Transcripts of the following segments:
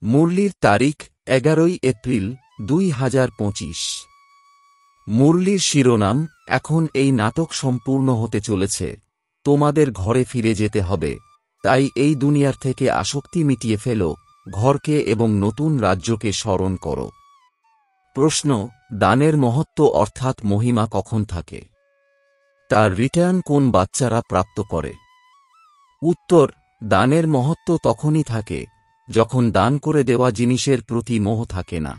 মুরলির তারিখ 11 এপ্রিল 2025। মুরলির শিরোনাম, এখন এই নাটক সম্পূর্ণ হতে চলেছে, তোমাদের ঘরে ফিরে যেতে হবে, তাই এই দুনিয়ার থেকে আসক্তি মিটিয়ে ফেলো, ঘরকে এবং নতুন রাজ্যকে স্মরণ করো। প্রশ্ন, দানের মহত্ব অর্থাৎ মহিমা কখন থাকে? তার রিটার্ন কোন বাচ্চারা প্রাপ্ত করে? উত্তর, দানের মহত্ব তখনই থাকে যখন দান করে দেওয়া জিনিসের প্রতি মোহ থাকে না।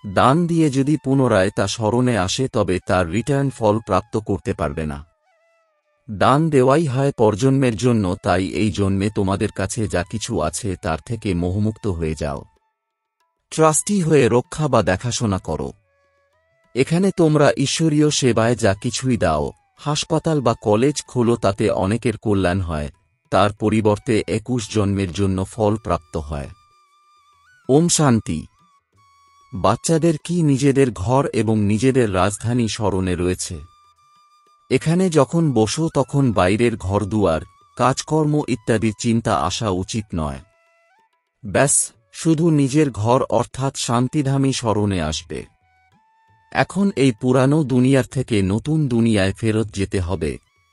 দান দিয়ে যদি পুনরায় তা স্মরণে আসে তবে তার রিটার্ন ফল প্রাপ্ত করতে পারবে না। দান দেওয়াই হয় পরজন্মের জন্য, তাই এই জন্মে তোমাদের কাছে যা কিছু আছে তার থেকে মোহমুক্ত হয়ে যাও। ট্রাস্টি হয়ে রক্ষা বা দেখাশোনা করো। এখানে তোমরা ঈশ্বরীয় সেবায় যা কিছুই দাও, হাসপাতাল বা কলেজ খোলো, তাতে অনেকের কল্যাণ হয়, তার পরিবর্তে 21 জন্মের জন্য ফল প্রাপ্ত হয়। ওম শান্তি। বাচ্চাদের কি নিজেদের ঘর এবং নিজেদের রাজধানী স্মরণে রয়েছে? এখানে যখন বসো তখন বাইরের ঘরদুয়ার, কাজকর্ম ইত্যাদির চিন্তা আসা উচিত নয়। ব্যাস, শুধু নিজের ঘর অর্থাৎ শান্তিধামই স্মরণে আসবে। এখন এই পুরানো দুনিয়ার থেকে নতুন দুনিয়ায় ফেরত যেতে হবে,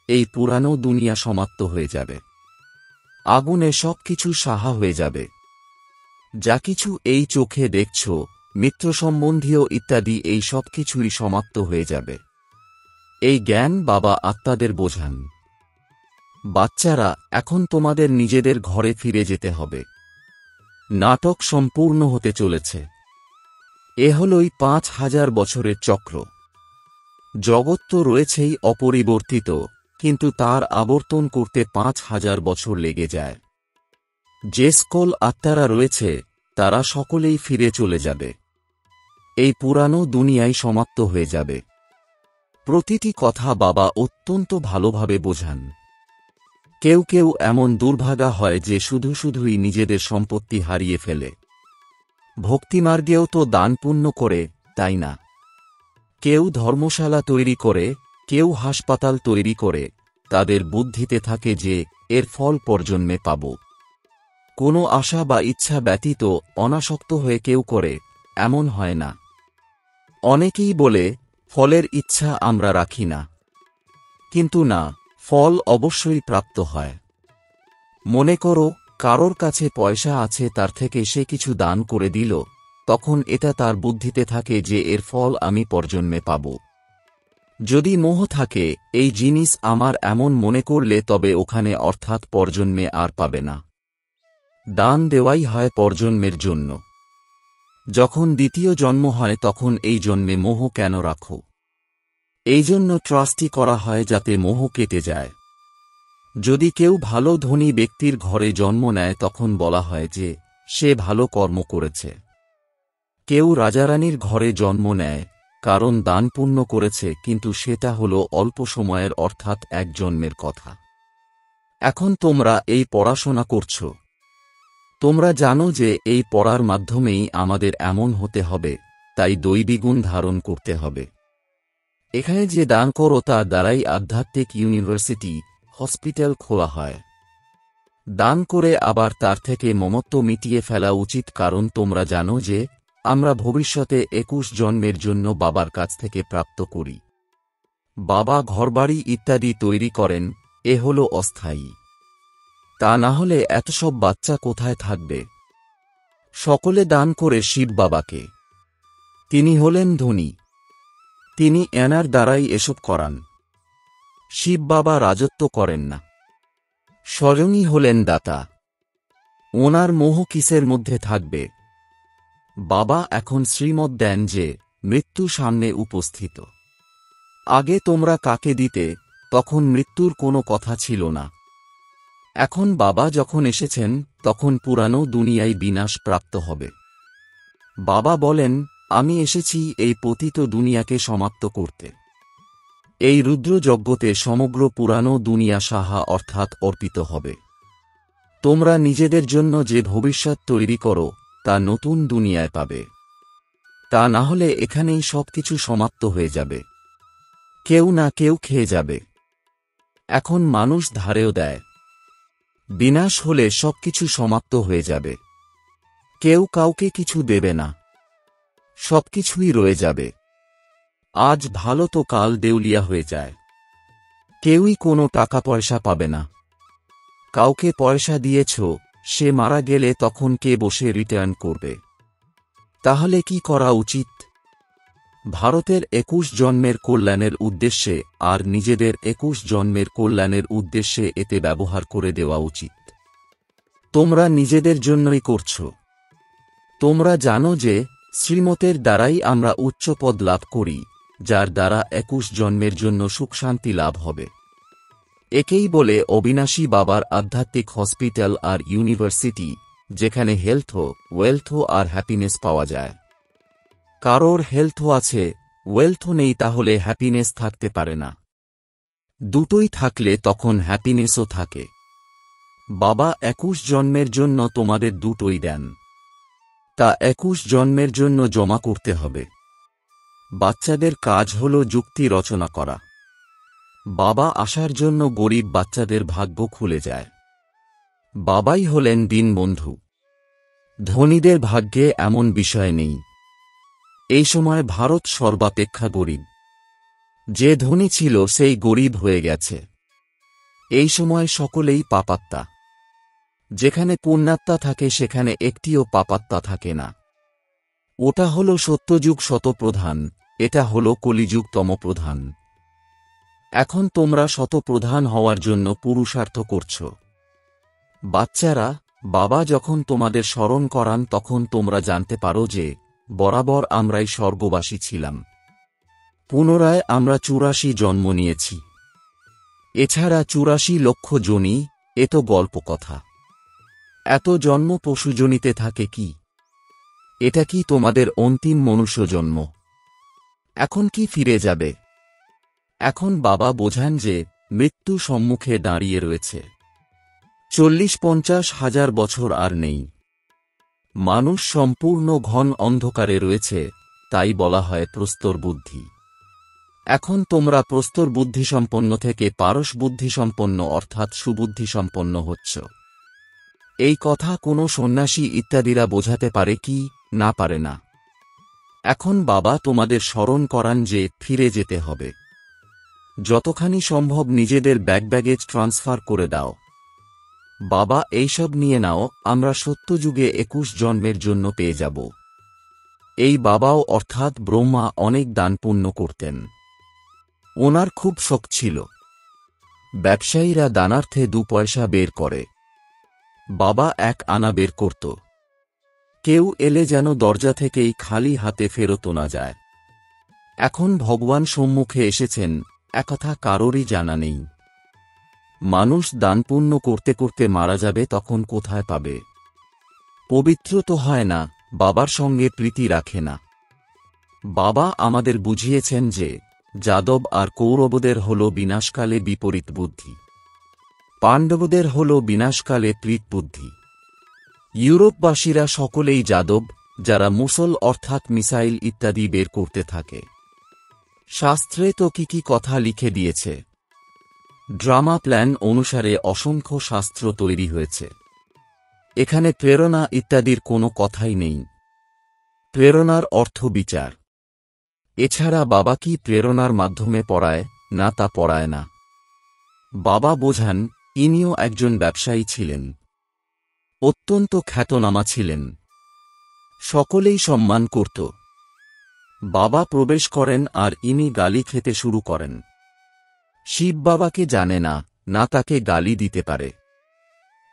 এই পুরানো দুনিয়া সমাপ্ত হয়ে যাবে। আগুনে সবকিছু সাহা হয়ে যাবে। যা কিছু এই চোখে দেখছ, মিত্র সম্বন্ধীয় ইত্যাদি, এই সব কিছুই সমাপ্ত হয়ে যাবে। এই জ্ঞান বাবা আত্মাদের বোঝান। বাচ্চারা, এখন তোমাদের নিজেদের ঘরে ফিরে যেতে হবে। নাটক সম্পূর্ণ হতে চলেছে। এ হলই 5000 বছরের চক্র। জগৎ তো রয়েছেই অপরিবর্তিত, কিন্তু তার আবর্তন করতে 5000 বছর লেগে যায়। যে সকল আত্মারা রয়েছে তারা সকলেই ফিরে চলে যাবে। এই পুরানো দুনিয়াই সমাপ্ত হয়ে যাবে। প্রতিটি কথা বাবা অত্যন্ত ভালোভাবে বোঝান। কেউ কেউ এমন দুর্ভাগা হয় যে শুধুই নিজেদের সম্পত্তি হারিয়ে ফেলে। ভক্তিমার্গেও তো দান পুণ্য করে, তাই না? কেউ ধর্মশালা তৈরি করে, কেউ হাসপাতাল তৈরি করে, তাদের বুদ্ধিতে থাকে যে এর ফল পরজন্মে পাব। কোনো আশা বা ইচ্ছা ব্যতীত অনাসক্ত হয়ে কেউ করে, এমন হয় না। অনেকেই বলে, ফলের ইচ্ছা আমরা রাখি না। কিন্তু না, ফল অবশ্যই প্রাপ্ত হয়। মনে করো, কারোর কাছে পয়সা আছে, তার থেকে সে কিছু দান করে দিল, তখন এটা তার বুদ্ধিতে থাকে যে এর ফল আমি পরজন্মে পাব। যদি মোহ থাকে, এই জিনিস আমার, এমন মনে করলে তবে ওখানে অর্থাৎ পরজন্মে আর পাবে না। দান দেওয়াই হয় পরজন্মের জন্য। যখন দ্বিতীয় জন্ম হয় তখন এই জন্মে মোহ কেন রাখো? এই জন্য ট্রাস্টি করা হয় যাতে মোহ কেটে যায়। যদি কেউ ভালো ধনী ব্যক্তির ঘরে জন্ম নেয় তখন বলা হয় যে সে ভালো কর্ম করেছে। কেউ রাজারানীর ঘরে জন্ম নেয় কারণ দান পুণ্য করেছে, কিন্তু সেটা হলো অল্প সময়ের অর্থাৎ এক জন্মের কথা। এখন তোমরা এই পড়াশোনা করছ। তোমরা জানো যে এই পড়ার মাধ্যমেই আমাদের এমন হতে হবে, তাই দৈবী গুণ ধারণ করতে হবে। এখানে যে দান করো তার দ্বারাই আধ্যাত্মিক ইউনিভার্সিটি, হসপিটাল খোলা হয়। দান করে আবার তার থেকে মমত্ব মিটিয়ে ফেলা উচিত, কারণ তোমরা জানো যে আমরা ভবিষ্যতে 21 জন্মের জন্য বাবার কাছ থেকে প্রাপ্ত করি। বাবা ঘরবাড়ি ইত্যাদি তৈরি করেন, এ হল অস্থায়ী। তা না হলে এত সব বাচ্চা কোথায় থাকবে? সকলে দান করে শিব বাবাকে। তিনি হলেন ধনী। তিনি এনার দ্বারাই এসব করান। শিব বাবা রাজত্ব করেন না, স্বয়ংই হলেন দাতা। ওনার মোহ কিসের মধ্যে থাকবে? বাবা এখন শ্রীমত দেন যে মৃত্যু সামনে উপস্থিত। আগে তোমরা কাকে দিতে, তখন মৃত্যুর কোনো কথা ছিল না। এখন বাবা যখন এসেছেন তখন পুরানো দুনিয়ায় বিনাশ প্রাপ্ত হবে। বাবা বলেন, আমি এসেছি এই পতিত দুনিয়াকে সমাপ্ত করতে। এই রুদ্রযজ্ঞতে সমগ্র পুরানো দুনিয়া সাহা অর্থাৎ অর্পিত হবে। তোমরা নিজেদের জন্য যে ভবিষ্যৎ তৈরি করো তা নতুন দুনিয়ায় পাবে। তা না হলে এখানেই সবকিছু সমাপ্ত হয়ে যাবে। কেউ না কেউ খেয়ে যাবে। এখন মানুষ ধারেও দেয়। বিনাশ হলে সবকিছু সমাপ্ত হয়ে যাবে। কেউ কাউকে কিছু দেবে না, সবকিছুই রয়ে যাবে। আজ ভালো তো কাল দেউলিয়া হয়ে যায়। কেউই কোনো টাকা পয়সা পাবে না। কাউকে পয়সা দিয়েছ, সে মারা গেলে তখন কে বসে রিটার্ন করবে? তাহলে কি করা উচিত? ভারতের 21 জন্মের কল্যাণের উদ্দেশ্যে আর নিজেদের 21 জন্মের কল্যাণের উদ্দেশ্যে এতে ব্যবহার করে দেওয়া উচিত। তোমরা নিজেদের জন্যই করছ। তোমরা জানো যে শ্রীমতের দ্বারাই আমরা উচ্চ পদ লাভ করি, যার দ্বারা 21 জন্মের জন্য সুখ শান্তি লাভ হবে। একেই বলে অবিনাশী বাবার আধ্যাত্মিক হসপিটাল আর ইউনিভার্সিটি, যেখানে হেলথ, ওয়েলথ আর হ্যাপিনেস পাওয়া যায়। কারোর হেলথ আছে, ওয়েলথ নেই, তাহলে হ্যাপিনেস থাকতে পারে না। দুটোই থাকলে তখন হ্যাপিনেসও থাকে। বাবা 21 জন্মের জন্য তোমাদের দুটোই দেন। তা 21 জন্মের জন্য জমা করতে হবে। বাচ্চাদের কাজ হল যুক্তি রচনা করা। বাবা আসার জন্য গরিব বাচ্চাদের ভাগ্য খুলে যায়। বাবাই হলেন দীনবন্ধু। ধনীদের ভাগ্যে এমন বিষয় নেই। এই সময় ভারত সর্বাপেক্ষা গরিব। যে ধনী ছিল সেই গরিব হয়ে গেছে। এই সময় সকলেই পাপাত্মা। যেখানে পুণ্যাত্মা থাকে সেখানে একটিও পাপাত্মা থাকে না। ওটা হল সত্যযুগ শতপ্রধান, এটা হল কলিযুগ তমপ্রধান। এখন তোমরা শতপ্রধান হওয়ার জন্য পুরুষার্থ করছ। বাচ্চারা, বাবা যখন তোমাদের স্মরণ করান তখন তোমরা জানতে পারো যে বরাবর আমরাই স্বর্গবাসী ছিলাম। পুনরায় আমরা 84 জন্ম নিয়েছি। এছাড়া 84 লক্ষ যোনি, এ তো গল্প কথা। এত জন্ম পশুজনিতে থাকে কি? এটা কি তোমাদের অন্তিম মনুষ্য জন্ম? এখন কি ফিরে যাবে? এখন বাবা বোঝান যে মৃত্যু সম্মুখে দাঁড়িয়ে রয়েছে। 40-50 হাজার বছর আর নেই। মানুষ সম্পূর্ণ ঘন অন্ধকারে রয়েছে, তাই বলা হয় প্রস্তর বুদ্ধি। এখন তোমরা প্রস্তর বুদ্ধিসম্পন্ন থেকে পারস বুদ্ধিসম্পন্ন অর্থাৎ সুবুদ্ধিসম্পন্ন হচ্ছ। এই কথা কোনো সন্ন্যাসী ইত্যাদিরা বোঝাতে পারে কি? না, পারে না। এখন বাবা তোমাদের স্মরণ করান যে ফিরে যেতে হবে। যতখানি সম্ভব নিজেদের ব্যাগেজ ট্রান্সফার করে দাও। বাবা এইসব নিয়ে নাও, আমরা সত্যযুগে 21 জন্মের জন্য পেয়ে যাব। এই বাবাও অর্থাৎ ব্রহ্মা অনেক দান পুণ্য করতেন। ওনার খুব শখ ছিল। ব্যবসায়ীরা দানার্থে 2 পয়সা বের করে, বাবা 1 আনা বের করত। কেউ এলে যেন দরজা থেকেই খালি হাতে ফেরত না যায়। এখন ভগবান সম্মুখে এসেছেন, একথা কারোরই জানা নেই। মানুষ দানপুণ্য করতে করতে মারা যাবে, তখন কোথায় পাবে? পবিত্র তো হয় না, বাবার সঙ্গে প্রীতি রাখে না। বাবা আমাদের বুঝিয়েছেন যে যাদব আর কৌরবদের হল বিনাশকালে বিপরীত বুদ্ধি, পাণ্ডবদের হল বিনাশকালে প্রীত বুদ্ধি। ইউরোপবাসীরা সকলেই যাদব, যারা মুসল অর্থাৎ মিসাইল ইত্যাদি বের করতে থাকে। শাস্ত্রে তো কি কথা লিখে দিয়েছে। ড্রামা প্ল্যান অনুসারে অসংখ্য শাস্ত্র তৈরি হয়েছে। এখানে প্রেরণা ইত্যাদির কোনো কথাই নেই। প্রেরণার অর্থ বিচার। এছাড়া বাবা কি প্রেরণার মাধ্যমে পড়ায়? না, তা পড়ায় না। বাবা বোঝান, ইনিও একজন ব্যবসায়ী ছিলেন, অত্যন্ত খ্যাতনামা ছিলেন, সকলেই সম্মান করত। বাবা প্রবেশ করেন আর ইনি গালি খেতে শুরু করেন। শিব বাবাকে জানে না, না তাকে গালি দিতে পারে।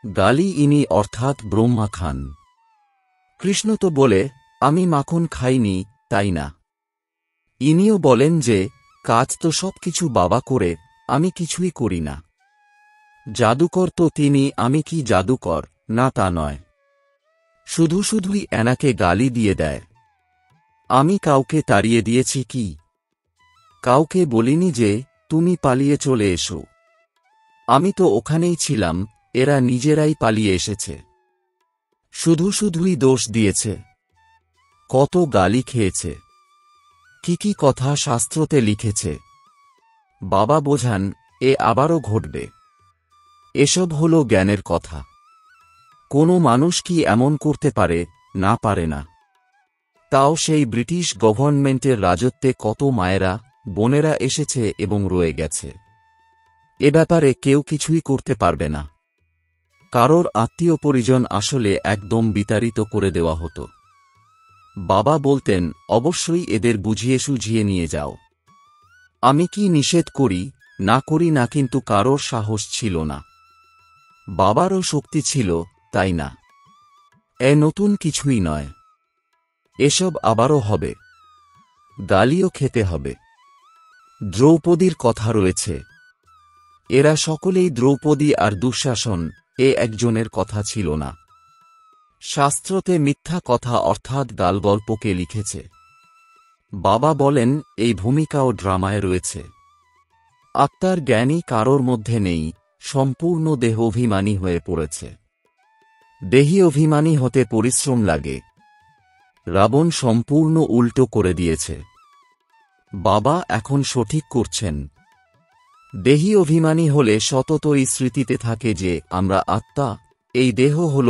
গালি ইনি অর্থাৎ ব্রহ্মা খান। কৃষ্ণ তো বলে, আমি মাখন খাইনি, তাই না? ইনিও বলেন যে কাজ তো সব কিছু বাবা করে, আমি কিছুই করি না। জাদুকর তো তিনি, আমি কি জাদুকর? না, তা নয়। শুধুই এনাকে গালি দিয়ে দেয়। আমি কাউকে তাড়িয়ে দিয়েছি কি? কাউকে বলিনি যে তুমি পালিয়ে চলে এসো। আমি তো ওখানেই ছিলাম, এরা নিজেরাই পালিয়ে এসেছে। শুধুই দোষ দিয়েছে। কত গালি খেয়েছে, কি কথা শাস্ত্রতে লিখেছে। বাবা বোঝান, এ আবারও ঘটবে। এসব হল জ্ঞানের কথা। কোনো মানুষ কি এমন করতে পারে না পারে না। তাও সেই ব্রিটিশ গভর্নমেন্টের রাজত্বে কত মায়েরা বোনেরা এসেছে এবং রয়ে গেছে। এ ব্যাপারে কেউ কিছুই করতে পারবে না। কারোর আত্মীয় পরিজন আসলে একদম বিতাড়িত করে দেওয়া হতো। বাবা বলতেন, অবশ্যই এদের বুঝিয়ে সুঝিয়ে নিয়ে যাও। আমি কি নিষেধ করি না, কিন্তু কারোর সাহস ছিল না। বাবারও শক্তি ছিল, তাই না? নতুন কিছুই নয়। এসব আবারও হবে। গালিও খেতে হবে। দ্রৌপদীর কথা রয়েছে। এরা সকলেই দ্রৌপদী আর দুঃশাসন একজনের কথা ছিল না। শাস্ত্রতে মিথ্যা কথা অর্থাৎ গালগল্পকে লিখেছে। বাবা বলেন, এই ভূমিকাও ড্রামায় রয়েছে। আত্মার জ্ঞানই কারোর মধ্যে নেই, সম্পূর্ণ দেহ অভিমানী হয়ে পড়েছে। দেহি অভিমানী হতে পরিশ্রম লাগে। রাবণ সম্পূর্ণ উল্টো করে দিয়েছে। বাবা এখন সঠিক করছেন। দেহি অভিমানী হলে সততই স্মৃতিতে থাকে যে আমরা আত্মা, এই দেহ হল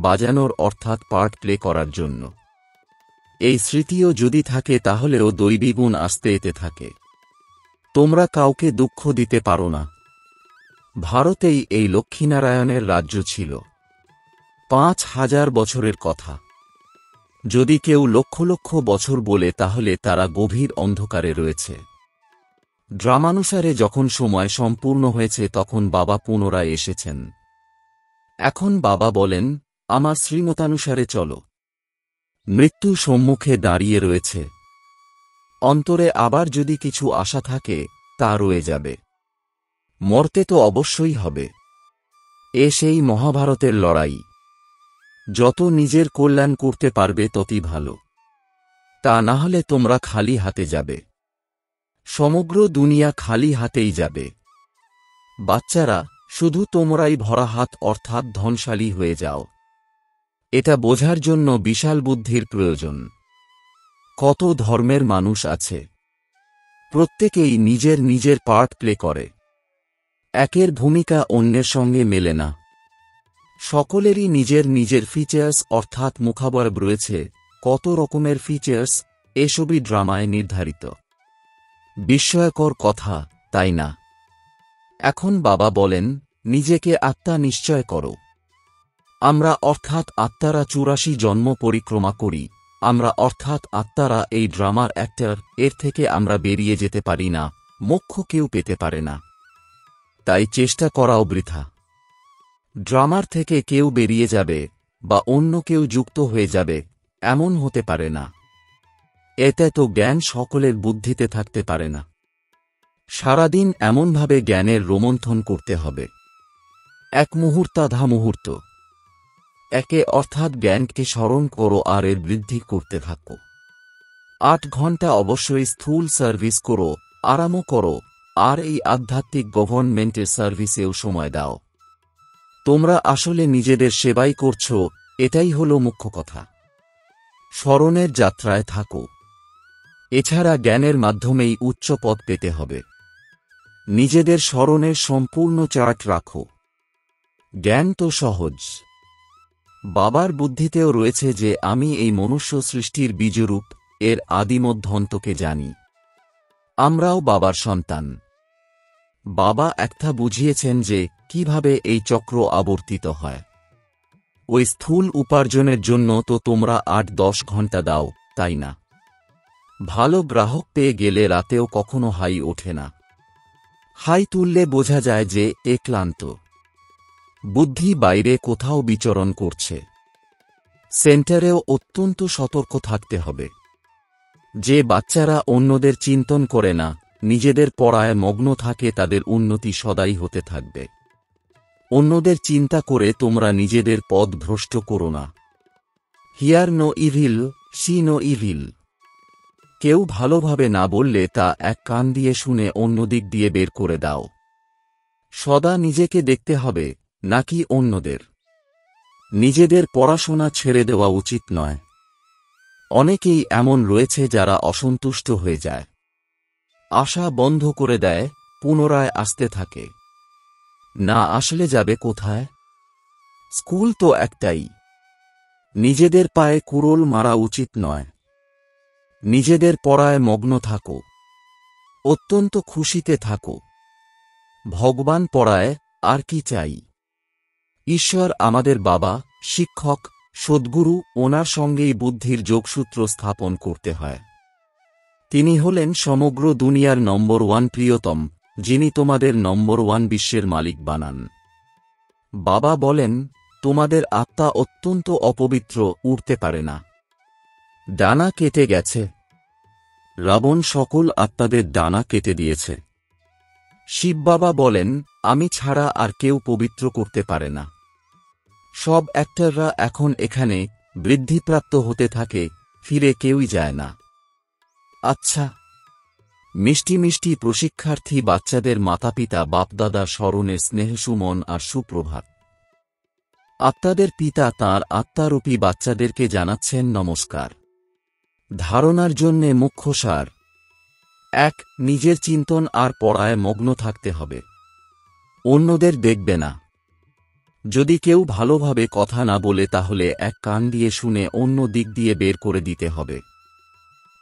বাজানোর অর্থাৎ পার্ট প্লে করার জন্য। এই স্মৃতিও যদি থাকে তাহলেও দৈবী গুণ আসতে এতে থাকে। তোমরা কাউকে দুঃখ দিতে পারো না। ভারতেই এই লক্ষ্মীনারায়ণের রাজ্য ছিল। ৫,০০০ বছরের কথা। যদি কেউ লক্ষ লক্ষ বছর বলে তাহলে তারা গভীর অন্ধকারে রয়েছে। ড্রামানুসারে যখন সময় সম্পূর্ণ হয়েছে তখন বাবা পুনরায় এসেছেন। এখন বাবা বলেন, আমার শ্রীমতানুসারে চলো। মৃত্যু সম্মুখে দাঁড়িয়ে রয়েছে। অন্তরে আবার যদি কিছু আশা থাকে তা রয়ে যাবে। মরতে তো অবশ্যই হবে। সেই মহাভারতের লড়াই। যত নিজের কল্যাণ করতে পারবে ততই ভালো। তা না হলে তোমরা খালি হাতে যাবে। সমগ্র দুনিয়া খালি হাতেই যাবে। বাচ্চারা, শুধু তোমরাই ভরা হাত অর্থাৎ ধনশালী হয়ে যাও। এটা বোঝার জন্য বিশাল বুদ্ধির প্রয়োজন। কত ধর্মের মানুষ আছে। প্রত্যেকেই নিজের নিজের পার্ট প্লে করে। একের ভূমিকা অন্যের সঙ্গে মেলে না। সকলেরই নিজের নিজের ফিচার্স অর্থাৎ মুখাবয়ব রয়েছে। কত রকমের ফিচার্স, এসবই ড্রামায় নির্ধারিত। বিস্ময়কর কথা, তাই না? এখন বাবা বলেন, নিজেকে আত্মা নিশ্চয় করো। আমরা অর্থাৎ আত্মারা ৮৪ জন্ম পরিক্রমা করি। আমরা অর্থাৎ আত্মারা এই ড্রামার অ্যাক্টর। এর থেকে আমরা বেরিয়ে যেতে পারি না। মোক্ষ কেউ পেতে পারে না। তাই চেষ্টা করাও বৃথা। ড্রামার থেকে কেউ বেরিয়ে যাবে বা অন্য কেউ যুক্ত হয়ে যাবে, এমন হতে পারে না। এতে তো জ্ঞান সকলের বুদ্ধিতে থাকতে পারে না। সারাদিন এমনভাবে জ্ঞানের রোমন্থন করতে হবে। এক মুহূর্তাধা মুহূর্ত একে অর্থাৎ জ্ঞানকে স্মরণ করো আর এর বৃদ্ধি করতে থাকো। ৮ ঘন্টা অবশ্যই স্থূল সার্ভিস করো, আরামও করো, আর এই আধ্যাত্মিক গভর্নমেন্টের সার্ভিসেও সময় দাও। তোমরা আসলে নিজেদের সেবাই করছো, এটাই হলো মুখ্য কথা। স্মরণের যাত্রায় থাকো। এছাড়া জ্ঞানের মাধ্যমেই উচ্চ পদ পেতে হবে। নিজেদের স্মরণের সম্পূর্ণ চার্ট রাখো। জ্ঞান তো সহজ। বাবার বুদ্ধিতেও রয়েছে যে আমি এই মনুষ্য সৃষ্টির বীজরূপ, এর আদিমধ্যন্তকে জানি। আমরাও বাবার সন্তান। বাবা একটা বুঝিয়েছেন যে কিভাবে এই চক্র আবর্তিত হয়। ওই স্থূল উপার্জনের জন্য তো তোমরা ৮-১০ ঘন্টা দাও, তাই না? ভালো গ্রাহক পেয়ে গেলে রাতেও কখনো হাই ওঠে না। হাই তুললে বোঝা যায় যে ক্লান্ত। বুদ্ধি বাইরে কোথাও বিচরণ করছে। সেন্টারেও অত্যন্ত সতর্ক থাকতে হবে। যে বাচ্চারা অন্যদের চিন্তন করে না, নিজেদের পড়ায় মগ্ন থাকে, তাদের উন্নতি সদাই হতে থাকবে। অন্যদের চিন্তা করে তোমরা নিজেদের পথ ভ্রষ্ট করো না। Hear no evil, see no evil. কেউ ভালোভাবে না বললে তা এক কান দিয়ে শুনে অন্য দিক দিয়ে বের করে দাও। সদা নিজেকে দেখতে হবে, নাকি অন্যদের। নিজেদের পড়াশোনা ছেড়ে দেওয়া উচিত নয়। অনেকেই এমন রয়েছে যারা অসন্তুষ্ট হয়ে যায়। আশা বন্ধ করে দেয়, পুনরায় আসতে থাকে। না আসলে যাবে কোথায়? স্কুল তো একটাই। নিজেদের পায়ে কুড়োল মারা উচিত নয়। নিজেদের পড়ায় মগ্ন থাকো। অত্যন্ত খুশিতে থাকো। ভগবান পড়ায়, আর কি চাই। ঈশ্বর আমাদের বাবা, শিক্ষক, সদ্গুরু, ওনার সঙ্গেই বুদ্ধির যোগসূত্র স্থাপন করতে হয়। তিনি হলেন সমগ্র দুনিয়ার নম্বর 1 প্রিয়তম, যিনি তোমাদের নম্বর 1 বিশ্বের মালিক বানান। বাবা বলেন, তোমাদের আত্মা অত্যন্ত অপবিত্র, উড়তে পারে না। ডানা কেটে গেছে। রাবণ সকল আত্মাদের ডানা কেটে দিয়েছে। শিব বাবা বলেন, আমি ছাড়া আর কেউ পবিত্র করতে পারে না। সব অ্যাক্টররা এখন এখানে বৃদ্ধিপ্রাপ্ত হতে থাকে, ফিরে কেউই যায় না। আচ্ছা, মিষ্টি মিষ্টি প্রশিক্ষার্থী বাচ্চাদের মাতাপিতা বাপদাদা স্মরণে স্নেহসুমন আর সুপ্রভাত। আত্মাদের পিতা তাঁর আত্মারূপী বাচ্চাদেরকে জানাচ্ছেন নমস্কার। ধারণার জন্যে মুখ্য সার: 1. নিজের চিন্তন আর পড়ায় মগ্ন থাকতে হবে। অন্যদের দেখবে না। যদি কেউ ভালোভাবে কথা না বলে তাহলে এক কান দিয়ে শুনে অন্য দিক দিয়ে বের করে দিতে হবে।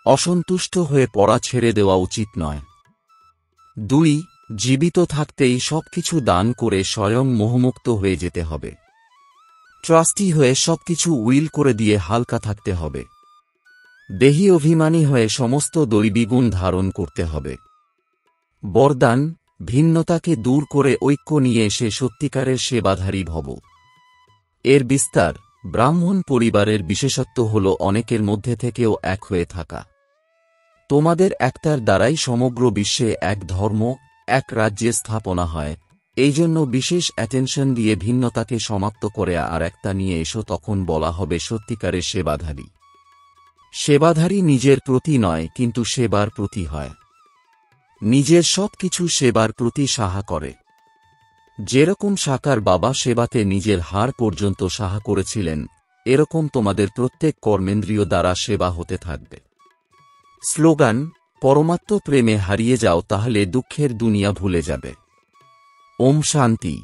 অসন্তুষ্ট হয়ে পড়া ছেড়ে দেওয়া উচিত নয়। 2. জীবিত থাকতেই সবকিছু দান করে স্বয়ং মোহমুক্ত হয়ে যেতে হবে। ট্রাস্টি হয়ে সবকিছু উইল করে দিয়ে হালকা থাকতে হবে। দেহী অভিমানী হয়ে সমস্ত দৈবী গুণ ধারণ করতে হবে। বরদান: ভিন্নতাকে দূর করে ঐক্য নিয়ে এসে সত্যিকারের সেবাধারী ভব। এর বিস্তার: ব্রাহ্মণ পরিবারের বিশেষত্ব হল অনেকের মধ্যে থেকেও এক হয়ে থাকা। তোমাদের একটার দ্বারাই সমগ্র বিশ্বে এক ধর্ম, এক রাজ্যে স্থাপনা হয়। এই জন্য বিশেষ অ্যাটেনশন দিয়ে ভিন্নতাকে সমাপ্ত করে আর একটা নিয়ে এসো, তখন বলা হবে সত্যিকারের সেবাধারী। সেবাধারী নিজের প্রতি নয়, কিন্তু সেবার প্রতি হয়। নিজের সব কিছু সেবার প্রতি সাহা করে। যেরকম সাকার বাবা সেবাতে নিজের হাড় পর্যন্ত সাহা করেছিলেন, এরকম তোমাদের প্রত্যেক কর্মেন্দ্রিয় দ্বারা সেবা হতে থাকবে। স্লোগান: পরমাত্ম প্রেমে হারিয়ে যাও, তাহলে দুঃখের দুনিয়া ভুলে যাবে। ওম শান্তি।